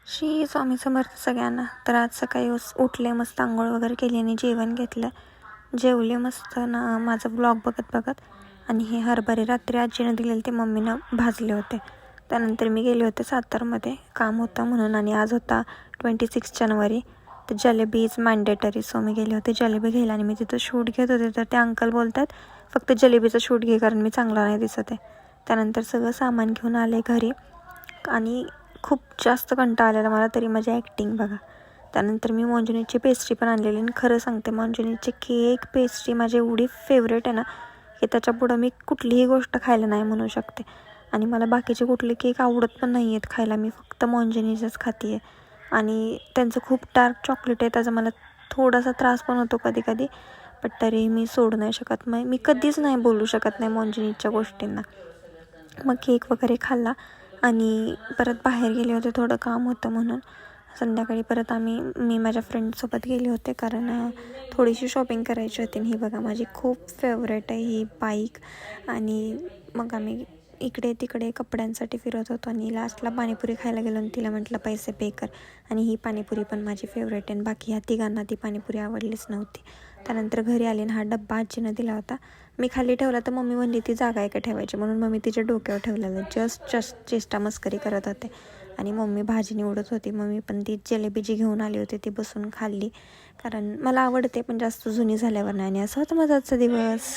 श्री स्वामी समर्थ सगळ्यांना. तर आज सकाळी उठले, मस्त आंघोळ वगैरे केली आणि जेवण घेतलं. जेवले मस्त ना माझा ब्लॉग बघत बघत. आणि हे हरभरे रात्री आजीनं दिलेले ते मम्मीनं भाजले होते. त्यानंतर मी गेले होते सातारमध्ये, काम होतं म्हणून. आणि आज होता 26 जानेवारी. तर जलेबी इज मॅन्डेटरी, सो मी गेले होते जलेबी घ्यायला. आणि मी तिथं शूट घेत होते तर ते अंकल बोलतात फक्त जलेबीचं शूट घे कारण मी चांगला नाही दिसत आहे. त्यानंतर सगळं सामान घेऊन आले घरी आणि खूप जास्त कंटाळा आलेला मला, तरी माझी ॲक्टिंग बघा. त्यानंतर मी मोंजिनीची पेस्ट्री पण आणलेली. आणि खरं सांगते, मोंजिनीची केक पेस्ट्री माझी एवढी फेवरेट आहे ना की त्याच्या पुढं मी कुठलीही गोष्ट खायला नाही म्हणू शकते. आणि मला बाकीचे कुठले केक आवडत पण नाही आहेत खायला, मी फक्त मोंजिनीचंच खाते आहे. आणि त्यांचं खूप डार्क चॉकलेट आहे, त्याचा मला थोडासा त्रास पण होतो कधी कधी, बट तरी मी सोडू नाही शकत. मी कधीच नाही बोलू शकत नाही मोंजिनीच्या गोष्टींना. मग केक वगैरे खाल्ला आणि परत बाहेर गेले होते, थोडं काम होतं म्हणून. संध्याकाळी परत मी माझ्या फ्रेंडसोबत गेले होते कारण थोडीशी शॉपिंग करायची होती. ही बघा माझी खूप फेवरेट आहे ही बाईक. आणि मग आम्ही इकडे तिकडे कपड्यांसाठी फिरत होतो आणि लास्टला पाणीपुरी खायला गेलो आणि तिला म्हटलं पैसे पे कर. आणि ही पाणीपुरी पण माझी फेवरेट आहे. आणि बाकी ह्या तिघांना ती पाणीपुरी आवडलीच नव्हती. त्यानंतर घरी आले आणि हा डब्बा आजीनं दिला होता. मी खाली ठेवला तर मम्मी म्हणली ती जागा आहे का ठेवायची, म्हणून मम्मी तिच्या डोक्यावर ठेवलेलं. जस्ट चेष्टा मस्करी करत होते. आणि मम्मी भाजी निवडत होती. मम्मी पण ती जलेबी जी घेऊन आली होती ती बसून खाल्ली, कारण मला आवडते पण जास्त जुनी झाल्यावर नाही. आणि असं होतं माझा आजचा दिवस.